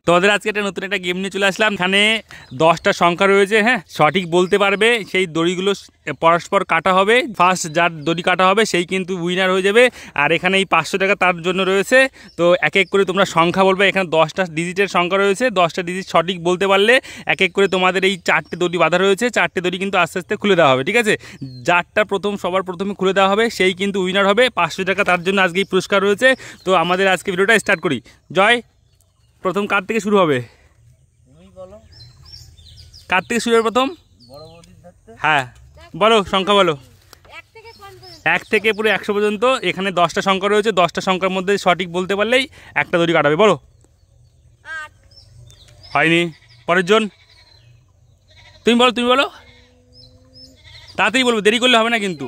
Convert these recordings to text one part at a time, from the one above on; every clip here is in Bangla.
তোমাদের আজকে একটা নতুন একটা গেম নিয়ে চলে আসলাম। এখানে 10টা সংখ্যা রয়েছে, হ্যাঁ, সঠিক বলতে পারবে সেই দড়িগুলো পরস্পর কাটা হবে। ফার্স্ট যার দড়ি কাটা হবে সেই কিন্তু উইনার হয়ে যাবে। আর এখানে এই 500 টাকা তার জন্য রয়েছে। তো এক এক করে তোমরা সংখ্যা বলবে। এখানে 10টা ডিজিটের সংখ্যা রয়েছে। 10টা ডিজিট সঠিক বলতে পারলে এক এক করে তোমাদের এই 4টে দড়ি বাঁধা রয়েছে। 4টে দড়ি কিন্তু আস্তে আস্তে খুলে দেওয়া হবে, ঠিক আছে? যারটা সবার প্রথমে খুলে দেওয়া হবে সেই কিন্তু উইনার হবে। 500 টাকা তার জন্য আজকেই পুরস্কার রয়েছে। তো আমাদের আজকে ভিডিওটা স্টার্ট করি। জয়, প্রথম কার থেকে শুরু হবে? কার থেকে শুরু হবে প্রথম? হ্যাঁ বলো, সংখ্যা বলো। 1 থেকে পুরো 100 পর্যন্ত। এখানে 10টা সংখ্যা রয়েছে। 10টা সংখ্যার মধ্যে সঠিক বলতে পারলেই একটা দড়ি কাটাবে। বলো। হয়নি, পরের জন। তুমি বলো তাড়াতাড়ি বলবো, দেরি করলে হবে না কিন্তু।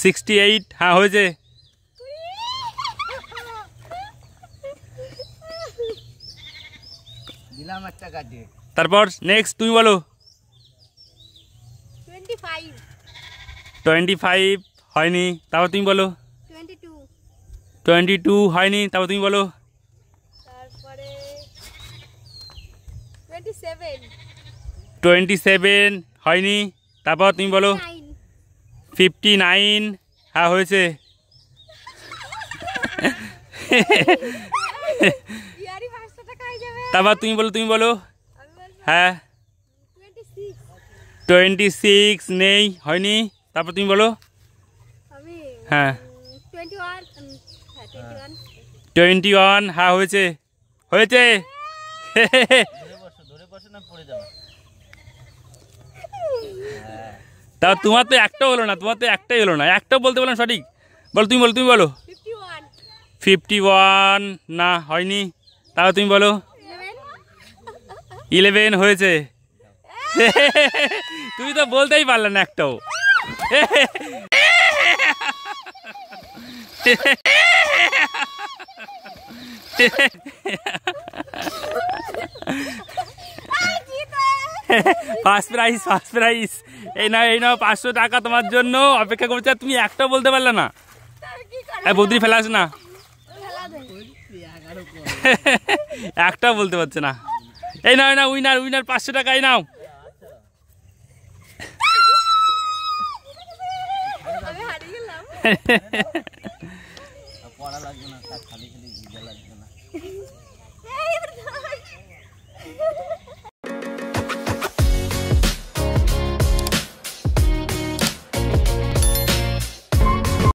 68। হ্যাঁ হয়েছে। তারপর নেক্সট তুমি বলো। 25 হয়নি, তারপর তুমি বলো। 22 হয়নি, তারপর তুমি বলো। 27 হয়নি, তারপর তুমি বলো। 59। হ্যাঁ হয়েছে। তারপর তুমি বলো। হ্যাঁ 26 নেই, হয়নি, তারপর তুমি বলো। হ্যাঁ 21। হ্যাঁ হয়েছে। তা তোমার তো একটাও হলো না, একটাও বলতে বললাম সঠিক। বলো, তুমি বলো। 51 না, হয়নি, তাও তুমি বলো। 11 হয়েছে। তুমি তো বলতেই পারলে না একটাও। First prize. এই নাও 500 টাকা তোমার জন্য অপেক্ষা করছে। তুমি একটাও বলতে পারলে না। বদ্রি ফেলাস না, একটাও বলতে পারছে না। এই নাও উইনার 500 টাকা, এই নাও। পড়া লাগবে না, খালি ভিজা লাগবে না।